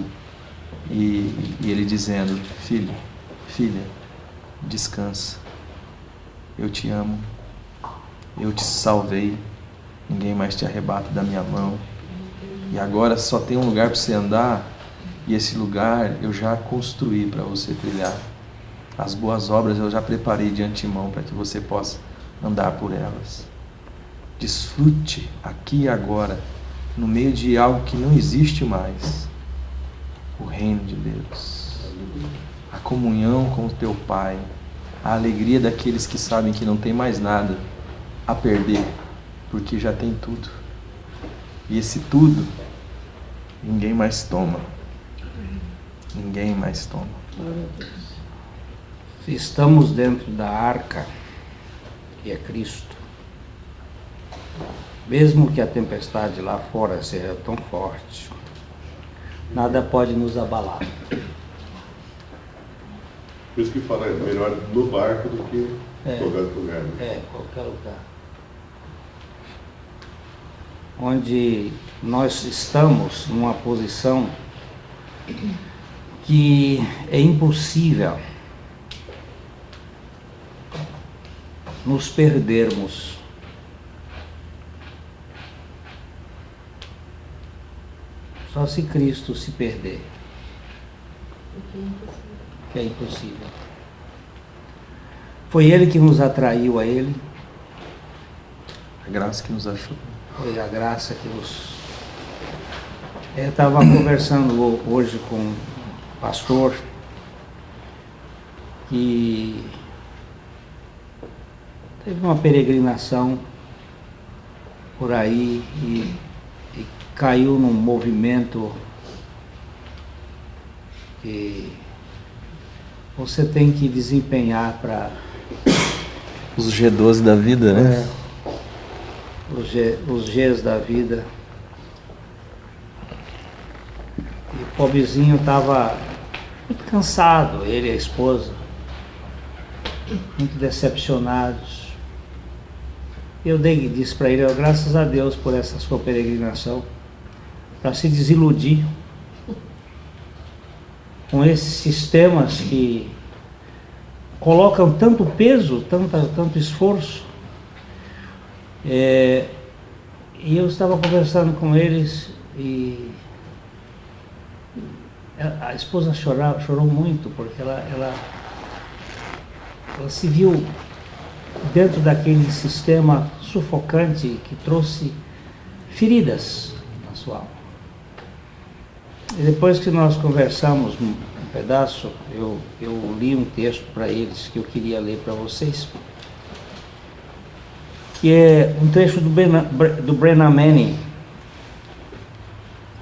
Speaker 2: e Ele dizendo: filho, filha, descansa, eu te amo, eu te salvei, ninguém mais te arrebata da minha mão, e agora só tem um lugar para você andar, e esse lugar eu já construí para você trilhar. As boas obras eu já preparei de antemão para que você possa andar por elas. Desfrute aqui e agora, no meio de algo que não existe mais, o reino de Deus, a comunhão com o teu Pai, a alegria daqueles que sabem que não tem mais nada a perder, porque já tem tudo, e esse tudo ninguém mais toma, ninguém mais toma.
Speaker 1: Se estamos dentro da arca, que é Cristo, mesmo que a tempestade lá fora seja tão forte, nada pode nos abalar.
Speaker 3: Por isso que fala, é melhor no barco do que em qualquer lugar. Né?
Speaker 1: Qualquer lugar. onde nós estamos numa posição que é impossível nos perdermos. Só se Cristo se perder, que é impossível. Foi Ele que nos atraiu a Ele.
Speaker 2: A graça que nos achou.
Speaker 1: Foi a graça que nos... Eu estava conversando hoje com um pastor que teve uma peregrinação por aí e caiu num movimento que você tem que desempenhar para...
Speaker 2: Os G12 da vida, né?
Speaker 1: Os Gs da vida. E o pobrezinho estava muito cansado, ele e a esposa, muito decepcionados. Eu disse para ele, graças a Deus por essa sua peregrinação, para se desiludir com esses sistemas que colocam tanto peso, tanto esforço. E eu estava conversando com eles e a esposa chorou muito, porque ela se viu dentro daquele sistema sufocante que trouxe feridas na sua alma. E depois que nós conversamos um pedaço, eu li um texto para eles que eu queria ler para vocês, que é um trecho do Brennan Manning,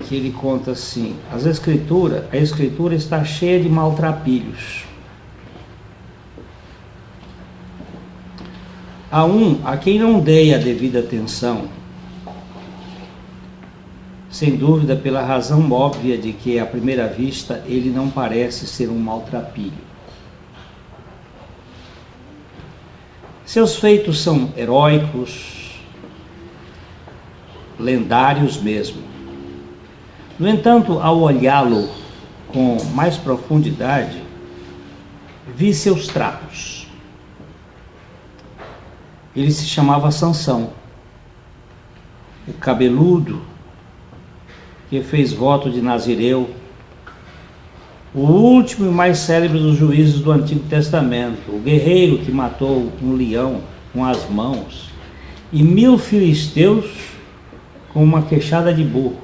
Speaker 1: que ele conta assim: a escritura está cheia de maltrapilhos. Há a quem não dê a devida atenção, sem dúvida pela razão óbvia de que, à primeira vista, ele não parece ser um maltrapilho. Seus feitos são heróicos, lendários mesmo. No entanto, ao olhá-lo com mais profundidade, vi seus trapos. Ele se chamava Sansão, o cabeludo que fez voto de Nazireu, o último e mais célebre dos juízes do Antigo Testamento, o guerreiro que matou um leão com as mãos e 1000 filisteus com uma queixada de burro.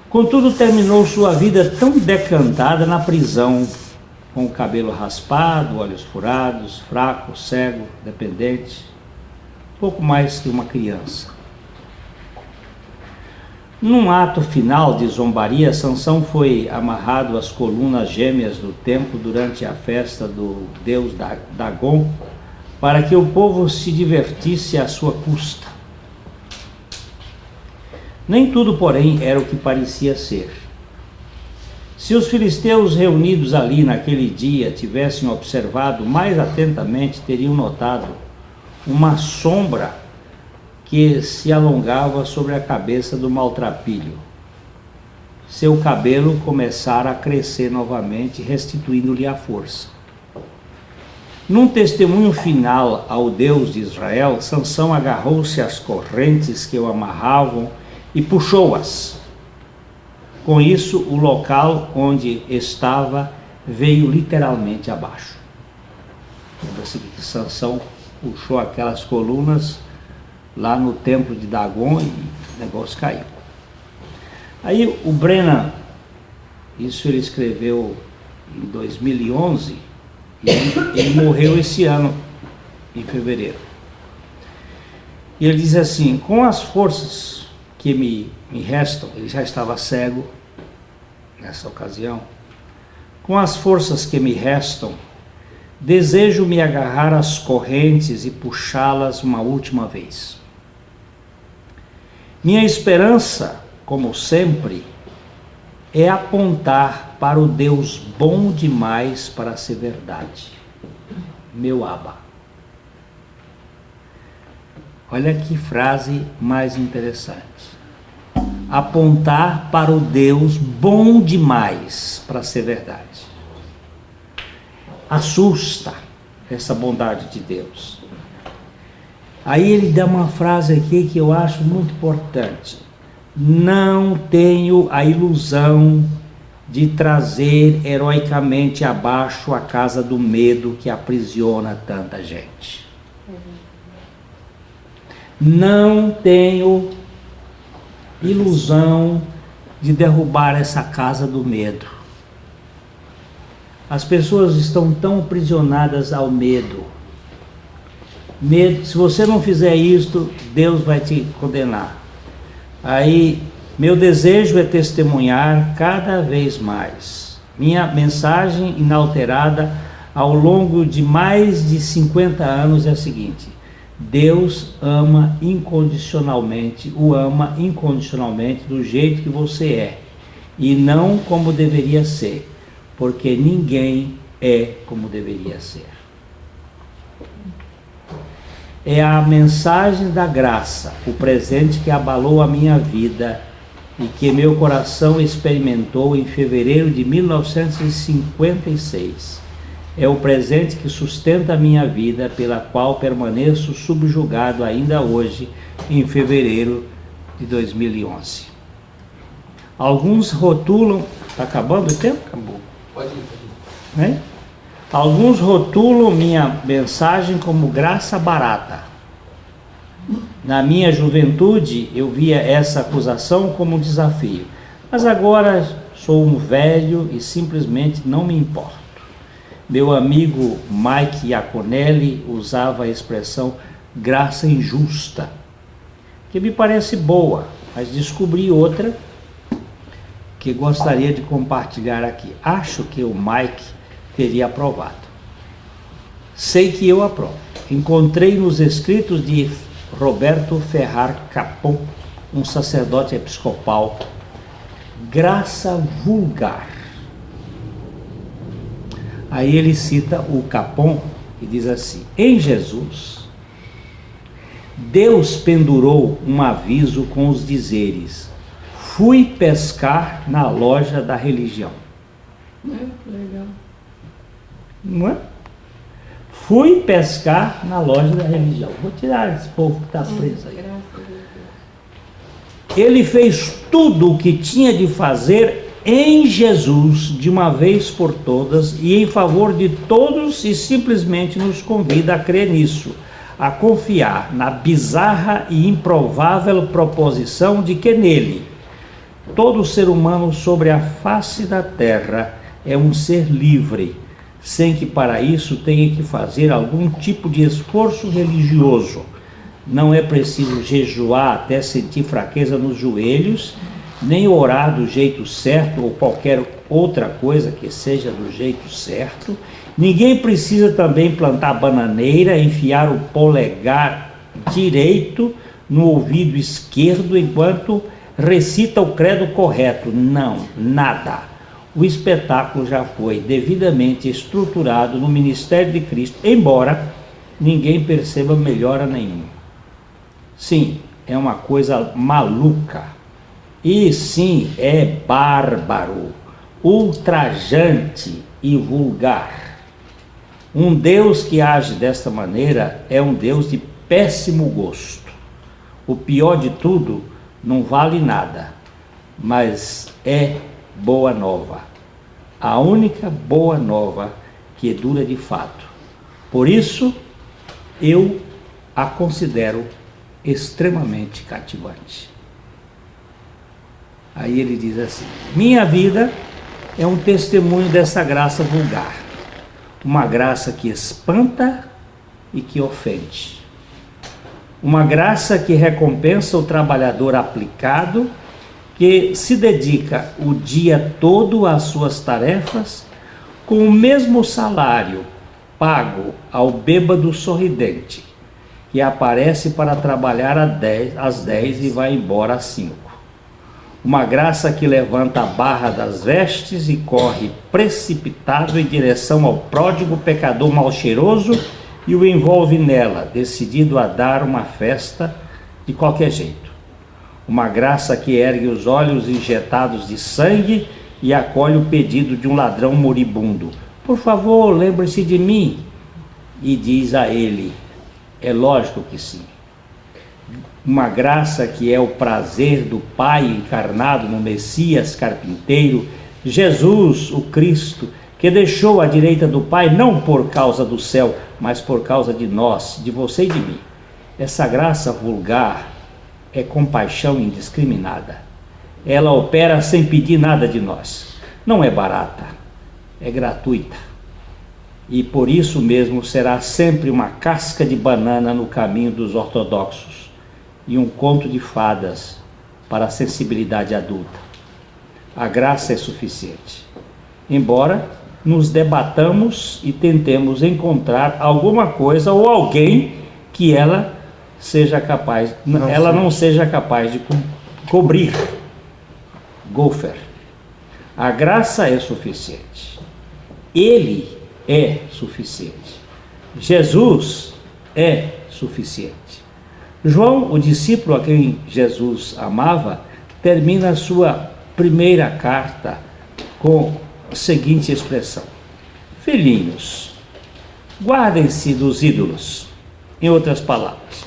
Speaker 1: Contudo, terminou sua vida tão decantada na prisão, com o cabelo raspado, olhos furados, fraco, cego, dependente, pouco mais que uma criança. Num ato final de zombaria, Sansão foi amarrado às colunas gêmeas do templo durante a festa do deus Dagon, para que o povo se divertisse à sua custa. Nem tudo, porém, era o que parecia ser. Se os filisteus reunidos ali naquele dia tivessem observado mais atentamente, teriam notado uma sombra que se alongava sobre a cabeça do maltrapilho. Seu cabelo começara a crescer novamente, restituindo-lhe a força. Num testemunho final ao Deus de Israel, Sansão agarrou-se às correntes que o amarravam e puxou-as. Com isso, o local onde estava veio literalmente abaixo. Lembra-se que Sansão puxou aquelas colunas lá no templo de Dagon e o negócio caiu. Aí o Brennan, isso ele escreveu em 2011, e ele morreu esse ano, em fevereiro. E ele diz assim: com as forças que me restam, ele já estava cego nessa ocasião, com as forças que me restam, desejo me agarrar às correntes e puxá-las uma última vez. Minha esperança, como sempre, é apontar para o Deus bom demais para ser verdade, meu Abba. Olha que frase mais interessante. Apontar para o Deus bom demais para ser verdade. Assusta essa bondade de Deus. Aí ele dá uma frase aqui que eu acho muito importante. Não tenho a ilusão de trazer heroicamente abaixo a casa do medo que aprisiona tanta gente. Não tenho ilusão de derrubar essa casa do medo. As pessoas estão tão aprisionadas ao medo. Medo, se você não fizer isto, Deus vai te condenar. Aí, meu desejo é testemunhar cada vez mais. Minha mensagem inalterada ao longo de mais de 50 anos é a seguinte: Deus ama incondicionalmente, o ama incondicionalmente do jeito que você é, e não como deveria ser, porque ninguém é como deveria ser. É a mensagem da graça, o presente que abalou a minha vida e que meu coração experimentou em fevereiro de 1956. É o presente que sustenta a minha vida, pela qual permaneço subjugado ainda hoje, em fevereiro de 2011. Alguns rotulam... Está acabando o tempo?
Speaker 2: Acabou.
Speaker 3: Pode ir.
Speaker 1: Né? Alguns rotulam minha mensagem como graça barata. Na minha juventude, eu via essa acusação como um desafio. Mas agora sou um velho e simplesmente não me importo. Meu amigo Mike Iaconelli usava a expressão graça injusta, que me parece boa, mas descobri outra que gostaria de compartilhar aqui. Acho que o Mike teria aprovado. Sei que eu aprovo. Encontrei nos escritos de Roberto Ferrar Capon, um sacerdote episcopal, graça vulgar. Aí ele cita o Capon e diz assim: em Jesus, Deus pendurou um aviso com os dizeres: fui pescar na loja da religião.
Speaker 5: Legal.
Speaker 1: Não é? Fui pescar na loja da religião. Vou tirar esse povo que está preso aí.
Speaker 5: Graças a Deus.
Speaker 1: Ele fez tudo o que tinha de fazer em Jesus, de uma vez por todas, e em favor de todos, e simplesmente nos convida a crer nisso, a confiar na bizarra e improvável proposição de que nele, todo ser humano sobre a face da terra é um ser livre, sem que para isso tenha que fazer algum tipo de esforço religioso. Não é preciso jejuar até sentir fraqueza nos joelhos, nem orar do jeito certo ou qualquer outra coisa que seja do jeito certo. Ninguém precisa também plantar bananeira, enfiar o polegar direito no ouvido esquerdo enquanto recita o credo correto. Não, nada. O espetáculo já foi devidamente estruturado no ministério de Cristo, embora ninguém perceba melhora nenhuma. Sim, é uma coisa maluca. E sim, é bárbaro, ultrajante e vulgar. Um Deus que age desta maneira é um Deus de péssimo gosto. O pior de tudo, não vale nada, mas é boa nova. A única boa nova que dura de fato. Por isso, eu a considero extremamente cativante. Aí ele diz assim: minha vida é um testemunho dessa graça vulgar, uma graça que espanta e que ofende, uma graça que recompensa o trabalhador aplicado, que se dedica o dia todo às suas tarefas, com o mesmo salário pago ao bêbado sorridente, que aparece para trabalhar às 10 e vai embora às 5. Uma graça que levanta a barra das vestes e corre precipitado em direção ao pródigo pecador mal cheiroso e o envolve nela, decidido a dar uma festa de qualquer jeito. Uma graça que ergue os olhos injetados de sangue e acolhe o pedido de um ladrão moribundo: por favor, lembre-se de mim. E diz a ele: é lógico que sim. Uma graça que é o prazer do Pai encarnado no Messias carpinteiro, Jesus, o Cristo, que deixou à direita do Pai não por causa do céu, mas por causa de nós, de você e de mim. Essa graça vulgar é compaixão indiscriminada. Ela opera sem pedir nada de nós. Não é barata, é gratuita. E por isso mesmo será sempre uma casca de banana no caminho dos ortodoxos e um conto de fadas para a sensibilidade adulta. A graça é suficiente. Embora nos debatamos e tentemos encontrar alguma coisa ou alguém que ela seja capaz, não seja capaz de cobrir. Gofer. A graça é suficiente. Ele é suficiente. Jesus é suficiente. João, o discípulo a quem Jesus amava, termina a sua primeira carta com a seguinte expressão: filhinhos, guardem-se dos ídolos. Em outras palavras,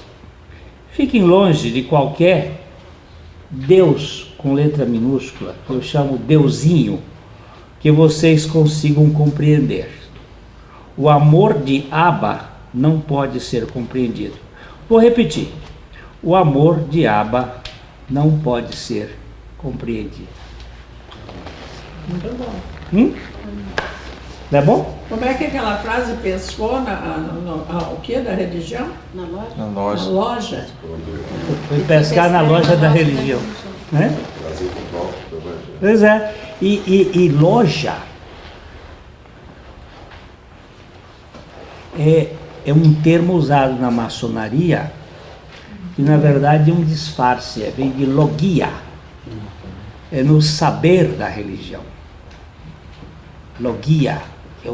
Speaker 1: fiquem longe de qualquer Deus com letra minúscula, que eu chamo Deusinho, que vocês consigam compreender. O amor de Abba não pode ser compreendido. Vou repetir. O amor de Abba não pode ser compreendido.
Speaker 5: Muito bom.
Speaker 1: Não é bom?
Speaker 5: Como é que aquela frase pescou o que da religião?
Speaker 4: Na loja?
Speaker 2: Na
Speaker 5: Na
Speaker 2: loja.
Speaker 5: loja?
Speaker 1: Foi pescar na loja da religião. Né?
Speaker 3: Trazer de volta para o Evangelho.
Speaker 1: Pois é. E loja é um termo usado na maçonaria que na verdade é um disfarce, vem de logia, é no saber da religião. Logia, que é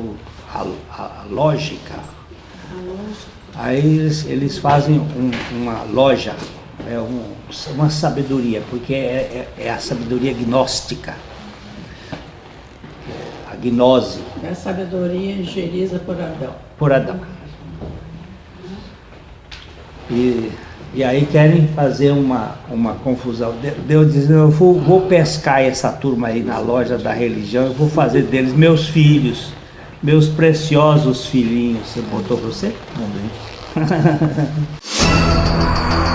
Speaker 1: a lógica. Aí eles fazem uma loja, uma sabedoria, porque é a sabedoria gnóstica, a gnose.
Speaker 5: É a sabedoria ingerida por Adão.
Speaker 1: Por Adão. E aí querem fazer uma confusão. Deus dizendo: eu vou pescar essa turma aí na loja da religião, eu vou fazer deles meus filhos, meus preciosos filhinhos. Você botou para você? Não.